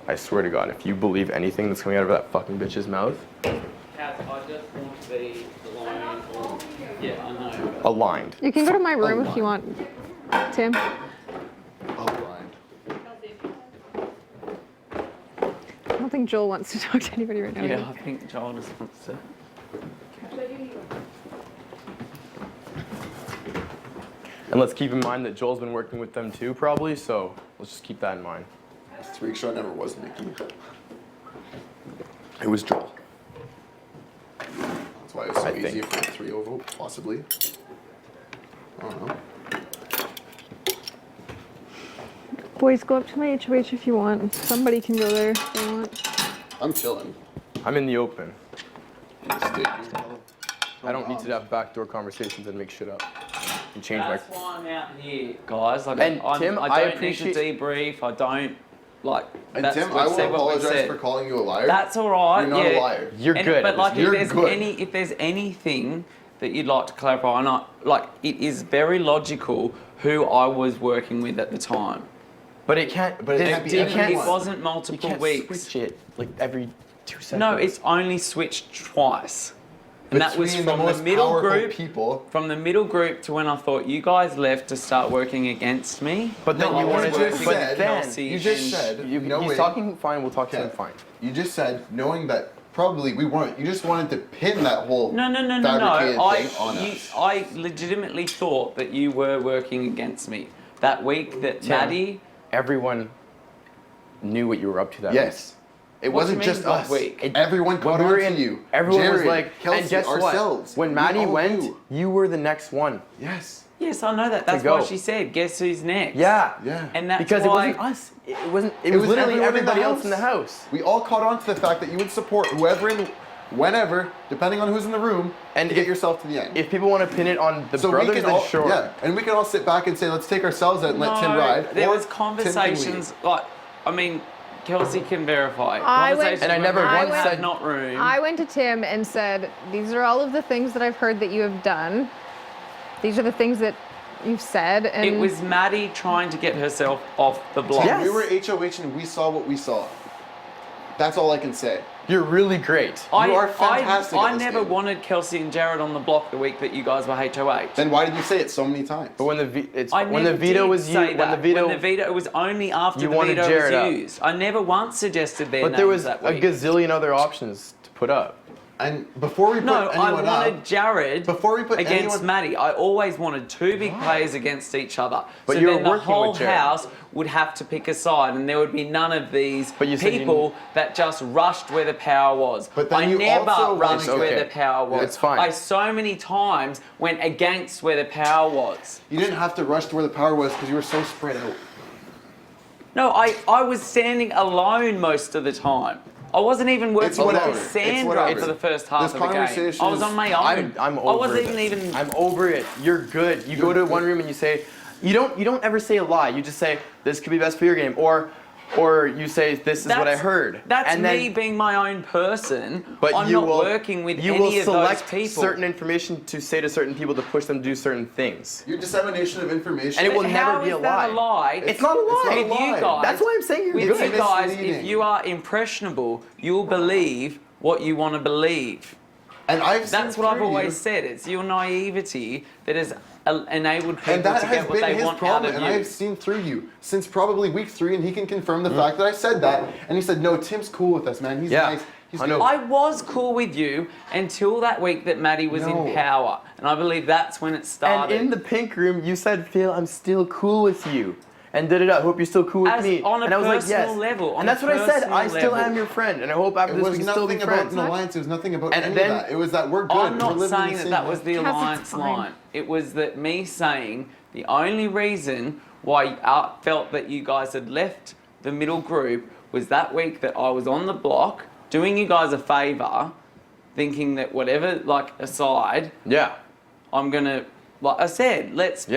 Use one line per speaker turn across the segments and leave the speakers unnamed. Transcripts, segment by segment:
I swear to God, if you believe anything that's coming out of that fucking bitch's mouth.
Kaz, I just want to be alone or... Yeah, I know.
Aligned.
You can go to my room if you want, Tim.
Aligned.
I don't think Joel wants to talk to anybody right now.
Yeah, I think Joel just wants to...
And let's keep in mind that Joel's been working with them too, probably, so let's just keep that in mind.
This freak show never was Nikki. It was Joel. That's why it was so easy for a 3-0 vote, possibly. I don't know.
Boys, go up to my HOH if you want. Somebody can go there if they want.
I'm chilling.
I'm in the open.
Stay.
I don't need to have backdoor conversations and make shit up. And change
That's
my...
why I'm out here, guys. Like,
And Tim,
I don't need to debrief. I don't, like...
And
that's,
Tim, I will apologize for calling you a liar.
That's all right.
You're not a liar.
You're good.
But like,
You're
if there's anything that you'd like to clarify, and it is very logical who I was working with at the time.
But it can't...
But it can't be
It wasn't multiple
you can't
weeks.
switch it, like, every 2 seconds.
No, it's only switched twice. And that was
Between
from
the most
the middle
powerful
group.
people.
From the middle group to when I thought you guys left to start working against me.
But then
No,
you wanted
just
to...
said-
Kelsey
You just
and-
said,
He's talking fine, we'll talk to him fine.
You just said, knowing that probably we weren't, you just wanted to pin that whole
No.
fabricated thing on us.
I legitimately thought that you were working against me. That week that Maddie...
Everyone knew what you were up to that
Yes. It
What do
wasn't
you mean,
just
what
us.
week?
Everyone caught on to you.
Everyone was
Jared,
like,
Kelsey,
and guess
ourselves.
what? When
We
Maddie
all
went,
knew.
you were the next one.
Yes.
Yes, I know that. That's
go.
why she said, guess who's next?
Yeah.
And that's
Because
why...
it wasn't us. It wasn't. It was literally
everyone in the
everybody else
house.
in the house.
We all caught on to the fact that you would support whoever in, whenever, depending on who's in the room,
And
to get yourself to the end.
If people want to pin it on the
so
brothers,
we can
then
all,
sure.
yeah, and we can all sit back and say, let's take ourselves out and let Tim ride.
There
or
was
Tim can
conversations,
leave.
like, I mean, Kelsey can verify.
I went-
Conversations
And I never
were
once
room,
said-
not room.
I went to Tim and said, these are all of the things that I've heard that you have done. These are the things that you've said. And
It was Maddie trying to get herself off the block.
Yes.
We were HOH and we saw what we saw. That's all I can say.
You're really great.
You are fantastic
I
at this
never
game.
wanted Kelsey and Jared on the block the week that you guys were HOH.
Then why did you say it so many times?
But when the
I
when the
never
veto
did
was you,
say
when
that.
the veto,
it was only after
You
the
wanted
veto
Jared up.
was used. I never once suggested their
but
names
there was
that
a
week.
gazillion other options to put up.
And before we put
No, I
anyone
wanted
up,
Jared
Before we put
against
anyone-
Maddie. I always wanted two big players against each other.
But
so
you were
then the
working with
whole
Jared.
house would have to pick a side, and there would be none of these
But you said you
people that just rushed where the power was.
But then
I
you
never
also
rushed
went-
where
Okay.
the power was.
It's fine.
I so many times went against where the power was.
you didn't have to rush to where the power was because you were so spread out.
No, I was standing alone most of the time. I wasn't even working
whatever.
with
It's
Sandra
whatever.
for the first half
This
of the game.
conversation
I was
is-
on my own.
I'm
I
over
wasn't
it.
even.
I'm over it. You're good. You go to one room and you say, you don't ever say a lie. You just say this could be best for your game, or you say this is what I heard.
That's
and
me
then,
being my own person.
But
I'm
you
not
will,
working with
you
any
will
of
select
those people.
certain information to say to certain people to push them to do certain things.
Your dissemination of information.
And it will
How
never be
is
a
that
lie.
a lie?
It's not a lie.
not a
With
lie.
you guys,
That's why I'm saying you're
with
good.
you guys, if
misleading.
you are impressionable, you'll believe what you want to believe.
And I've
That's
seen
what I've
through
always
you,
said. It's your naivety that has enabled people
and that
to
has
get what
been
they
his
want out
problem.
of
And
you.
I've seen through you since probably week 3, and he can confirm the fact that I said that. And he said, "No, Tim's cool with us, man. He's
Yeah,
nice. He's
I know.
good."
I was cool with you until that week that Maddie was
No.
in power. And I believe that's when it
And
started.
in the pink room, you said, Phil, I'm still cool with you. And I hope you're still cool with
As
me.
on a
and I was like,
personal
yes.
level, on
And that's
a
what I said.
personal
I still
level.
am your friend. And I hope after
It
this we
was
can still be
nothing about
friends.
an alliance. It was nothing about
And
any
then-
of that. It was that we're good.
I'm
We're
not
living
saying
the
that
same
that was
life.
the
Cass, it's
alliance
fine.
line. It was that me saying the only reason why I felt that you guys had left the middle group was that week that I was on the block doing you guys a favour, thinking that whatever, like, aside,
Yeah.
I'm gonna, like I said, let's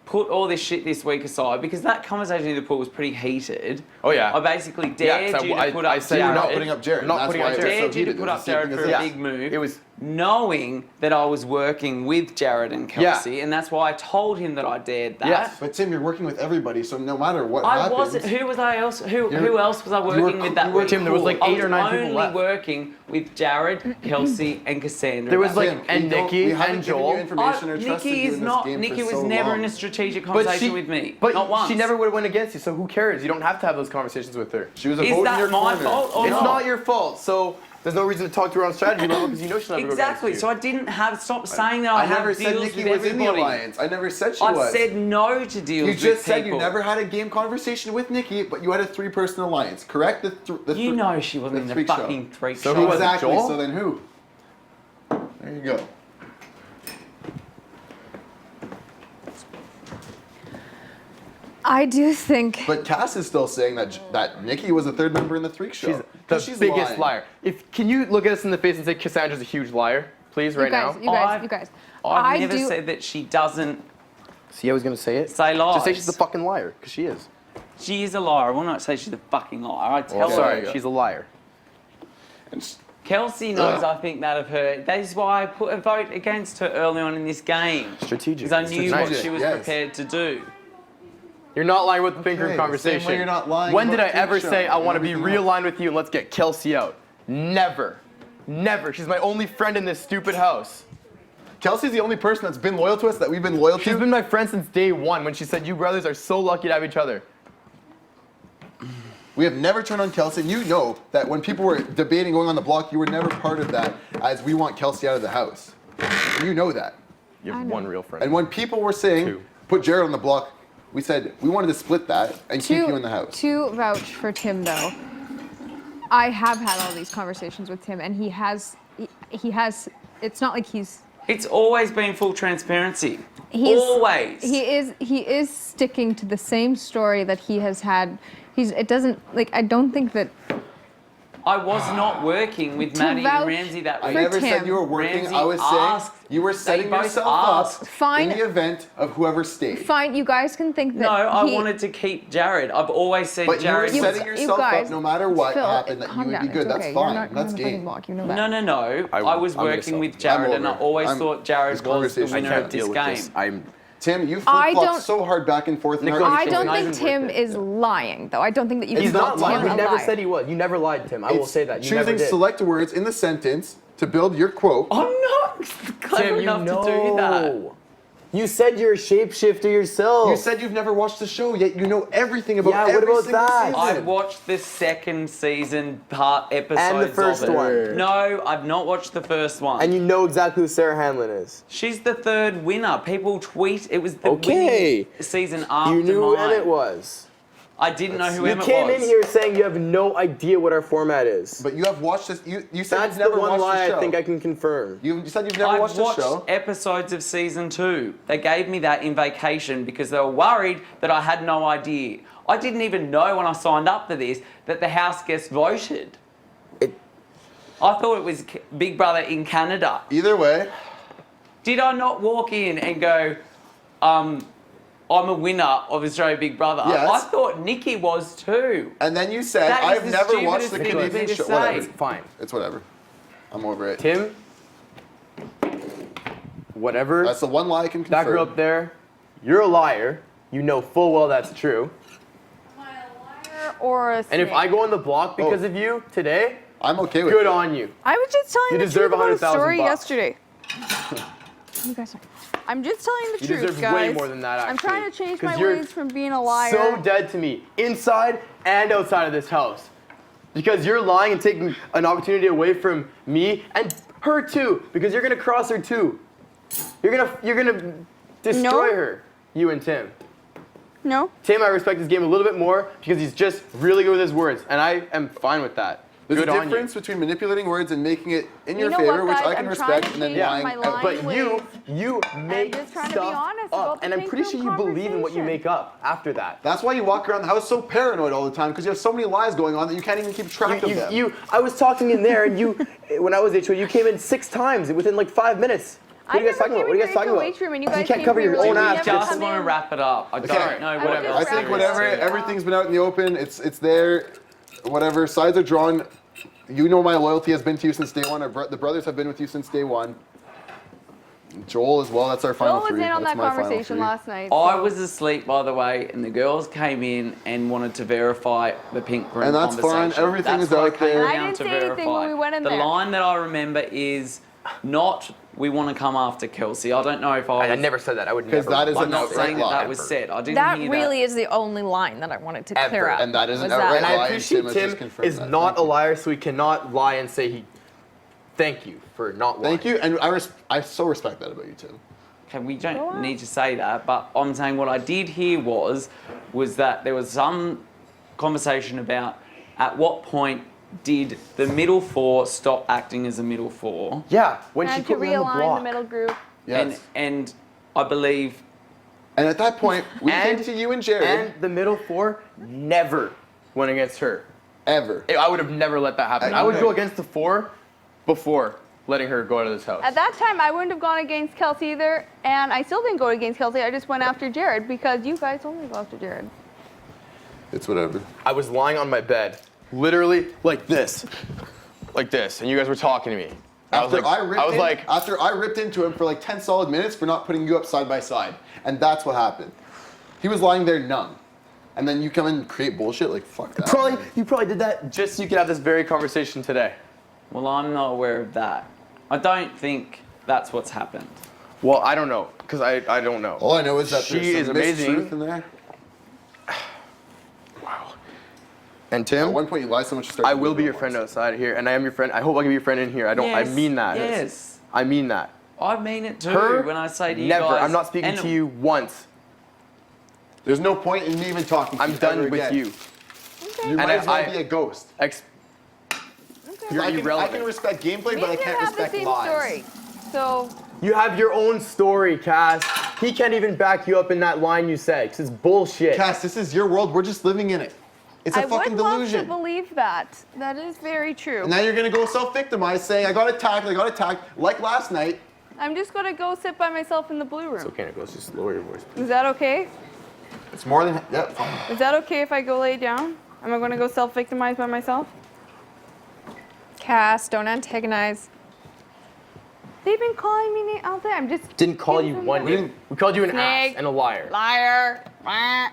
put all this shit this week aside, because that conversation in the pool was pretty heated.
Oh, yeah.
I basically dared you to put up
I said
Jared.
you're
not putting up Jared.
Not
That's
putting
why
up
it was
Jared.
Dared
so
you to
heated.
put
It was
up
the same
Jared
thing
for
as
a
us.
big move.
It was
knowing that I was working with Jared and Kelsey, and that's why I told him that I dared that.
Yes.
But Tim, you're working with everybody, so no matter what
I
happens...
wasn't. Who was I else? Who else was I working with that week?
Tim, there was like 8 or 9 people
only
left.
working with Jared, Kelsey, and Cassandra.
There was
that
like
week.
and Nikki and Joel.
Nikki is not. Nikki was never in a strategic conversation with me.
But
not once.
she never would have went against you, so who cares? You don't have to have those conversations with her.
She was a
Is
vote in
that
your
my
corner.
fault or
It's
not?
not your fault, so there's no reason to talk to her on strategy level because you know she'll never
Exactly.
go against
So
you.
I didn't have. Stop saying that I
never
have
said
deals
Nikki
with
was in the
everybody.
alliance. I never said she
I've
was.
said no to deals
You
with
just said you
people.
never had a game conversation with Nikki, but you had a 3-person alliance, correct?
You know she wasn't in the
freak show.
fucking freak
So
show.
who was it,
Exactly.
Joel?
So then who? There you go.
I do think.
But Cass is still saying that Nikki was the 3rd member in the freak show.
She's the biggest liar. Can you look at us in the face and say Cassandra's a huge liar, please, right now?
You guys.
I've never said that she doesn't
See, I was gonna say it.
say lies.
Just say she's a fucking liar, because she is.
She is a liar. I will not say she's a fucking liar. I tell her.
Sorry, she's a liar.
Kelsey knows I think that of her. That is why I put a vote against her early on in this game.
Strategic.
Because I knew what
Strategic,
she was
yes.
prepared to do.
You're not lying with the pink
Okay,
room
the
conversation.
same way you're not lying
When
about
did I
the
ever
show
say I
and
want to be
everything else.
realigned with you and let's get Kelsey out? Never. Never. She's my only friend in this stupid house.
Kelsey's the only person that's been loyal to us that we've been loyal to.
She's been my friend since day one when she said you brothers are so lucky to have each other.
We have never turned on Kelsey. You know that when people were debating going on the block, you were never part of that as we want Kelsey out of the house. You know that.
You have one real friend.
And when people were saying,
2.
put Jared on the block, we said we wanted to split that and keep you in the house.
To vouch for Tim, though, I have had all these conversations with Tim, and he has. It's not like he's.
It's always been full transparency.
He's,
always.
He is sticking to the same story that he has had. It doesn't like. I don't think that.
I was not working with
To
Maddie
vouch
and Ramsey that
I
week.
never said
Tim.
you were working.
Ramsey
I was
asked-
saying you were
they
setting
both
yourself
asked.
up
Fine.
in the event of whoever stayed.
Fine, you guys can think that.
No, I wanted to keep Jared. I've always said
But
Jared.
you were
was-
setting yourself
guys,
up no matter what
Phil,
happened that you
calm
would
down,
be good.
it's
That's
okay.
fine.
You're not
That's
on the fucking
game.
block, you know that.
No.
I
I was
I'm gonna
working
sell.
with Jared, and I
over it.
always
I'm-
thought Jared
this
was the
conversation
winner
can't
of this
deal with
game.
this.
Tim, you
I
flip-flop
don't-
so hard back and forth.
Nicholas,
I
It's
don't
not
think
even
Tim
worth it.
is lying, though. I don't think that you
He's
can
not
call
lying.
Tim
We
a
never
liar.
said he was. You never lied, Tim. I will say that. You never
choosing
did.
select words in the sentence to build your quote.
I'm not clever
Tim, you
enough
know.
to do that.
You said you're a shapeshifter yourself.
You said you've never watched the show, yet you know everything about
Yeah, what
every
about
single
that?
season.
I've watched the second season episodes
And the first
of it.
one.
No, I've not watched the first one.
And you know exactly who Sarah Hanlon is.
She's the 3rd winner. People tweet it was the
Okay.
winning season after
You knew who
mine.
Emmett was.
I didn't know who
You
Emmett
came
was.
in here saying you have no idea what our format is.
But you have watched this. You said
That's
you've never
the one
watched
lie
the show.
I think I can confirm.
You said you've never
I've
watched the show.
episodes of season 2. They gave me that in vacation because they were worried that I had no idea. I didn't even know when I signed up for this that the house guests voted. I thought it was Big Brother in Canada.
Either way,
Did I not walk in and go, I'm a winner of Australia Big Brother?
Yes.
I thought Nikki was too.
and then you said,
That is
I've
the
never watched the
stupidest thing for me
Canadian
to
show.
say.
Whatever.
It's fine.
It's whatever. I'm over it.
Tim, whatever.
That's the one lie I can confirm.
That girl up there, you're a liar. You know full well that's true.
Or a
And if
snake.
I go on the block because of you today,
I'm okay with
good
it.
on you.
I was just telling
You
the
deserve
truth about a
100,000
story
bucks.
yesterday.
You guys are.
I'm just telling the
You
truth,
deserve
guys.
way more than that,
I'm
actually.
trying to change
'Cause
my
you're
ways from being a liar.
So dead to me, inside and outside of this house. Because you're lying and taking an opportunity away from me and her too, because you're gonna cross her too. You're gonna destroy
No.
her, you and Tim.
No?
Tim, I respect his game a little bit more because he's just really good with his words, and I am fine with that.
There's
Good
a
on
difference between manipulating words and making it in your
know
favor,
what,
which
guys?
I can
I'm
respect,
trying to
and then
change
lying
my
out.
line.
But you make
just trying to be
stuff
honest
up,
about the
and I'm
pink
pretty sure
room
you believe in what you
conversation.
make up after that.
That's why you walk around the house so paranoid all the time, because you have so many lies going on that you can't even keep track of them.
I was talking in there, and you, when I was HO, you came in 6 times within like 5 minutes. What are you guys talking about? What are you guys talking about?
Room and you
You
guys
can't
came
cover
for
your
really
own
never
ass.
I
come
just want to
in.
wrap it up. I
Okay.
don't know
I
whatever.
just
I think
wrap
whatever,
it up.
everything's been out in the open. It's there. Whatever sides are drawn. You know my loyalty has been to you since day one. The brothers have been with you since day one. Joel as well. That's our final
Joel was
three.
in on
That's
that
my final
conversation
three.
last night.
I
so-
was asleep, by the way, and the girls came in and wanted to verify the pink room
And that's fine.
conversation.
Everything
That's
is
what
out
I came
there.
I
down
didn't
to
say anything
verify.
when we went in
the
there.
line that I remember is not, we want to come after Kelsey. I don't know if I was...
I never said that. I would never.
Because that is
I'm
an
not
outright
saying that
lie.
that was said. I didn't
That
hear
really
that.
is the only line that I wanted to clear
Ever.
up.
And that is an
was
outright
And I
lie.
appreciate
Tim has just
Tim
confirmed
is
that.
not
Thank
a
you.
liar, so he cannot lie and say he. Thank you for not lying.
Thank you, and I so respect that about you, Tim.
Okay, we don't need to say that, but I'm saying what I did hear was that there was some conversation about at what point did the middle four stop acting as a middle four,
Yeah, when she
And to
put me on the
realign
block.
the middle group.
Yes.
and I believe
And at that point, we
And-
came to you and Jared.
And the middle four never went against her.
Ever.
I would have never let that happen. I would go against the four before letting her go out of this house.
At that time, I wouldn't have gone against Kelsey either, and I still didn't go against Kelsey. I just went after Jared because you guys only go after Jared.
It's whatever.
I was lying on my bed, literally like this, and you guys were talking to me.
After I
like,
ripped into him for like 10 solid minutes for not putting you up side by side. And that's what happened. He was lying there numb. And then you come and create bullshit like fuck that.
you probably did that just so you could have this very conversation today.
well, I'm not aware of that. I don't think that's what's happened.
Well, I don't know, because I don't know.
All I know is that
She
there's
is
some
amazing.
truth in there.
And
At
Tim,
one point you lied so much you started
I
to
will be
believe
your
it
friend
once.
outside here, and I am your friend. I hope I can be your friend in here. I
Yes,
mean that.
Yes.
I mean that.
I mean it too
Her,
when I say to you
never.
guys.
I'm not speaking
and
to you once.
There's no point in me even talking to
I'm
you
done
ever
with
again.
you.
You might
I-
as well
I-
be a ghost.
You're
I
irrelevant.
can respect gameplay,
Me
but I
and you
can't
have the
respect
same
lies.
story. So,
You have your own story, Cass. He can't even back you up in that line you said, because it's bullshit.
Cass, this is your world. We're just living in it. It's a
I
fucking
would love to
delusion.
believe that. That is very true.
And now you're gonna go self-victimize, saying I got attacked, like last night.
I'm just gonna go sit by myself in the blue room.
It's okay, Nicholas. Just lower your voice, please.
Is that okay?
It's more than fine.
Is that okay if I go lay down? Am I gonna go self-victimize by myself?
Cass, don't antagonize.
They've been calling me out there. I'm just
Didn't call you
giving them
one
the-
name. We called you an ass
Snake.
and a liar.
Liar. Wah.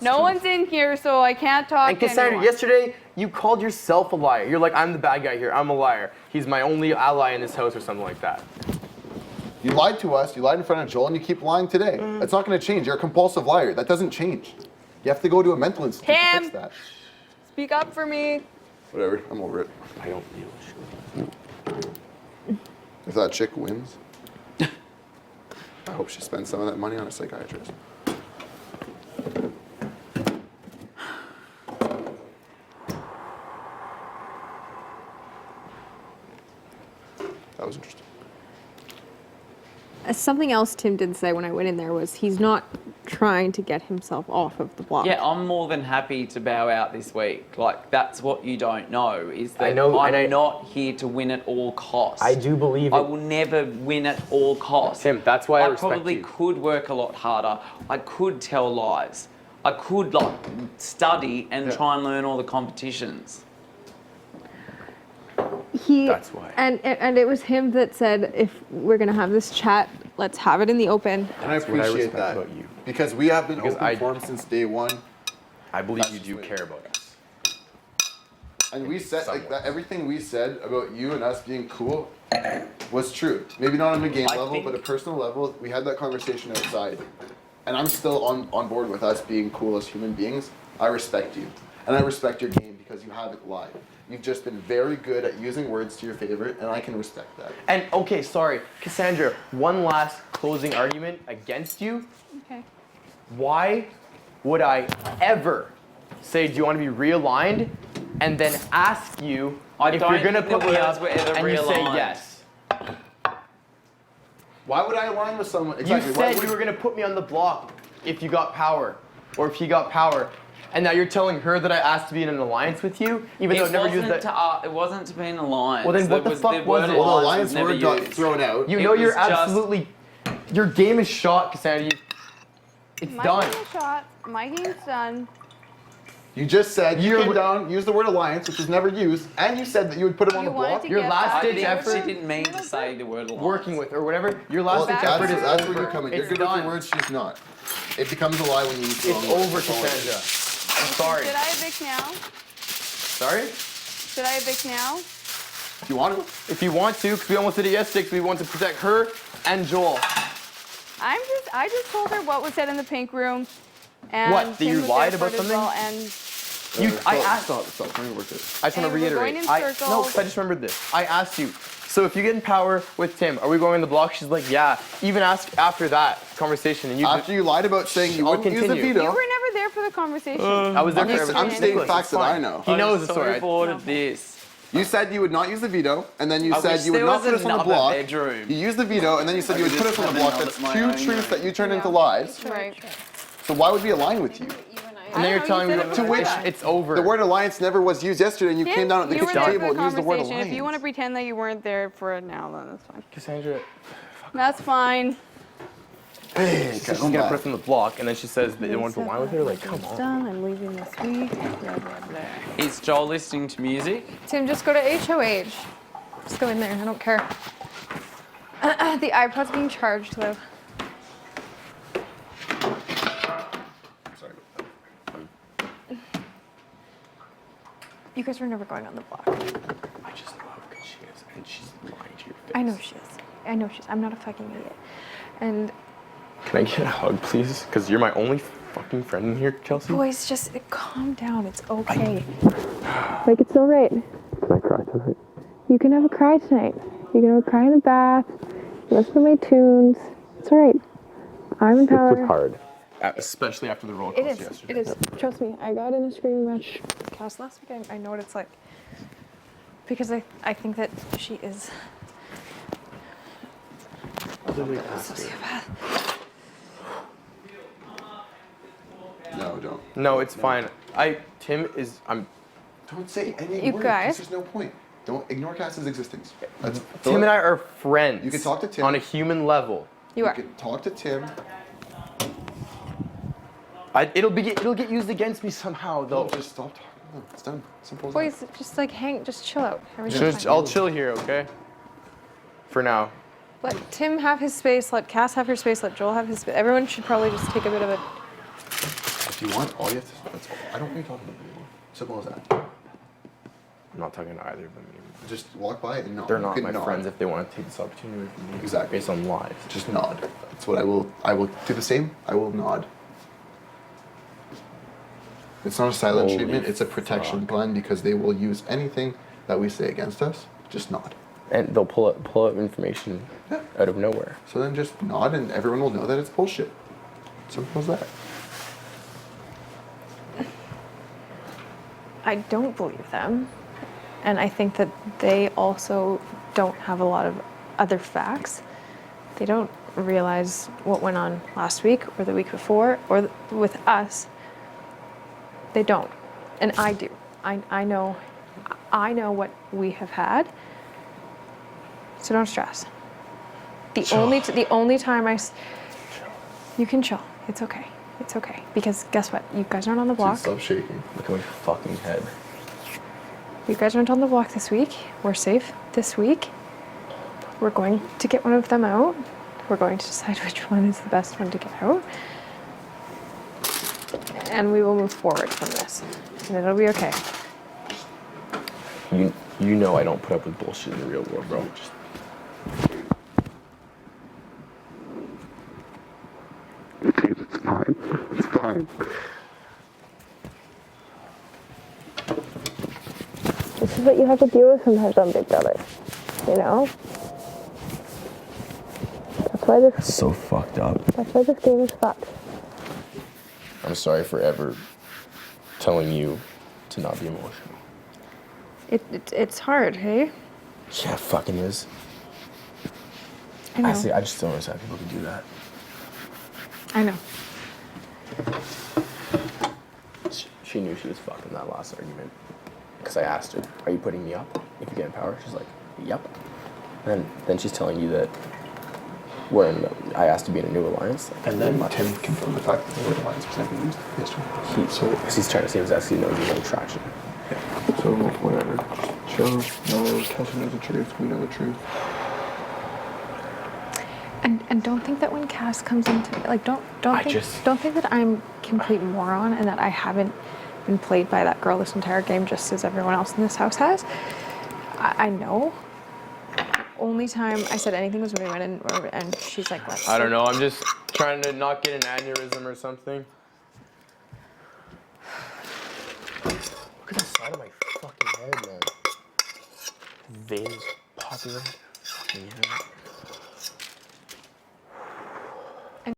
No one's in here, so I can't talk
And
to
Cassandra,
anyone.
yesterday you called yourself a liar. You're like, I'm the bad guy here. I'm a liar. He's my only ally in this house or something like that.
You lied to us, you lied in front of Joel, and you keep lying today. It's not gonna change. You're a compulsive liar. That doesn't change. You have to go to a mental institute to
Tim.
fix that.
Speak up for me.
Whatever, I'm over it.
I don't feel
If that chick wins, I hope she spends some of that money on a psychiatrist. That was interesting.
Something else Tim did say when I went in there was he's not trying to get himself off of the block.
Yeah, I'm more than happy to bow out this week. Like, that's what you don't know, is that
I know,
I'm
and
not here to win at all costs.
I do believe
I
it.
will never win at all costs.
Tim, that's why I
I
respect
probably
you.
could work a lot harder. I could tell lies. I could, like, study and try and learn all the competitions.
That's why.
And it was him that said, if we're gonna have this chat, let's have it in the open.
And I
That's what I
appreciate
respect
that.
about you.
Because we have been
Because
open forum since day one.
I believe
That's
you
just
do
the way it
care
is.
about us.
And we said like
Somewhat.
that, everything we said about you and us being cool was true. Maybe not on a game
I
level,
think-
but a personal level. We had that conversation outside. And I'm still on board with us being cool as human beings. I respect you. And I respect your game because you haven't lied. You've just been very good at using words to your favor, and I can respect that.
And okay, sorry, Cassandra, one last closing argument against you.
Okay.
Why would I ever say, do you want to be realigned? And then ask you
I
if
don't
you're going to
think the
put me
words
up
were ever
and you say
realigned.
yes.
Why would I align with someone? Exactly.
You
why
said
would-
you were going to put me on the block if you got power, or if he got power. And now you're telling her that I asked to be in an alliance with you, even though I never used that.
It wasn't to be an alliance.
Well, then what the fuck
the
was
word
it?
Well, the
alliance
alliance
was never
word got
used.
thrown out.
You
It
know you're
was just-
absolutely, your game is shot, Cassandra. It's
My
done.
game is shot. My game's done.
You just said you
You're-
came down, used the word alliance, which was never used, and you said that you would put him on
You
the
wanted
block.
to
Your
get
last
back
ditch
She
effort-
didn't mean to say the word alliance.
Working with or whatever. Your
Well,
last ditch
Back
effort is
that's
over.
where you're coming. You're
It's
good with
done.
your words, she's not. It becomes a lie when you use the
It's
wrong word.
over,
That's all it is.
Cassandra. I'm sorry.
Should I evict now?
Sorry?
Should I evict now?
If you want to.
If you want to, because we almost did it yesterday, because we want to protect her and Joel.
I just told her what was said in the pink room. And
What, that
Tim
you
was
lied
there for
about
it as
something?
well, and
I asked.
Stop. Let me work it.
I just want to
And we're
reiterate.
going in
No,
circles.
'cause I just remembered this. I asked you. So if you get in power with Tim, are we going in the block? She's like, yeah. Even ask after that conversation, and you.
After you lied about saying you
I'll
wouldn't use the
continue.
veto,
you were never there for the conversation.
I was there
I'm
for
just-
everything.
I'm stating
Nicholas,
facts
it's
that I
fine.
know.
He knows the
so
story.
bored of this.
you said you would not use the veto, and then you
I
said
wish
you would
there
not
was
put us on the
another
block.
bedroom.
You used the veto, and then you said you would put us on the block. That's
my
two
own
truths
room.
that you turned into lies.
Right.
So why would we align with you?
And then you're
know,
telling
you
me
said it
To
was
which
that.
it's over.
The word alliance never was used yesterday, and you came down at the
you were
kitchen
there
table
for
and
the
used the word
conversation.
alliance.
If you want to pretend that you weren't there for it now, then that's fine.
Cassandra,
That's fine.
Hey,
she's just gonna put us on the block, and then she says that you want to line with her. Like, come on.
Done. I'm leaving this week. Blah, blah, blah.
Is Joel listening to music?
Tim, just go to HOH. Just go in there. I don't care. The iPod's being charged though.
Sorry.
You guys were never going on the block.
I just love because she is, and she's lying to your face.
I know she is. I know she is. I'm not a fucking idiot. And
Can I get a hug, please? Because you're my only fucking friend in here, Chelsea.
boys, just calm down. It's okay. Like, it's all right.
Can I cry tonight?
You can have a cry tonight. You can have a cry in the bath. Listen to my tunes. It's all right. I'm in power.
It was hard, especially after the roller
It
coaster
is.
yesterday.
It is. Trust me. I got in a screaming match cast last week. I know what it's like. Because I think that she is a sociopath.
No, don't.
No, it's fine. Tim is.
Don't say any
You
word.
guys-
There's no point. Don't ignore Cass's existence. That's
Tim and I are friends.
You can talk to Tim.
on a human level.
You
You
are.
can talk to Tim.
It'll get used against me somehow, though.
No, just stop talking. No, it's done. Simple as
Boys, just like just chill out. Everything's
Just-
fine.
I'll chill here, okay? For now.
Let Tim have his space. Let Cass have her space. Let Joel have his space. Everyone should probably just take a bit of a.
that. If you want, all you have to. That's all. I don't want you talking about them anymore. Simple as that.
I'm not talking to either of them anymore.
Just walk by and nod.
They're
You
not
can
my
nod.
friends if they want to take this opportunity away from me.
Exactly.
Based on lies.
Just nod. That's what I will. I will do the same. I will nod. It's not a silent
Holy
treatment. It's a protection
fuck.
plan because they will use anything that we say against us. Just nod.
And they'll pull up information
Yeah.
out of nowhere.
So then just nod and everyone will know that it's bullshit. Simple as that.
I don't believe them. And I think that they also don't have a lot of other facts. They don't realize what went on last week or the week before or with us. They don't. And I do. I know what we have had. So don't stress. The only time you can chill. It's okay. It's okay. Because guess what? You guys aren't on the block.
Stop shaking.
Look at my fucking head.
You guys aren't on the block this week. We're safe this week. We're going to get one of them out. We're going to decide which one is the best one to get out. And we will move forward from this. And it'll be okay.
You know I don't put up with bullshit in the real world, bro.
It's fine. It's fine.
This is what you have to deal with sometimes on Big Brother. You know?
So fucked up.
That's why this game is fucked.
I'm sorry for ever telling you to not be emotional.
It's hard, hey?
Yeah, it fucking is.
I know.
I just don't understand how people can do that.
I know.
She knew she was fucked in that last argument. Because I asked her, are you putting me up if you get in power? She's like, yep. And then she's telling you that we're in
I asked to be in a new alliance.
And then Tim confirmed the fact that the alliance was never used yesterday.
Because he's trying to save his ass, he knows he's no traction.
So whatever. Chill. No, Kelsey knows the truth. We know the truth.
And don't think that when Cass comes into like don't think that I'm complete moron and that I haven't been played by that girl this entire game just as everyone else in this house has. I know. Only time I said anything was when we went in and she's like, let's
I don't know. I'm just trying to not get an aneurysm or something.
Look at the side of my fucking head, man. Veins popping out. Fucking hell.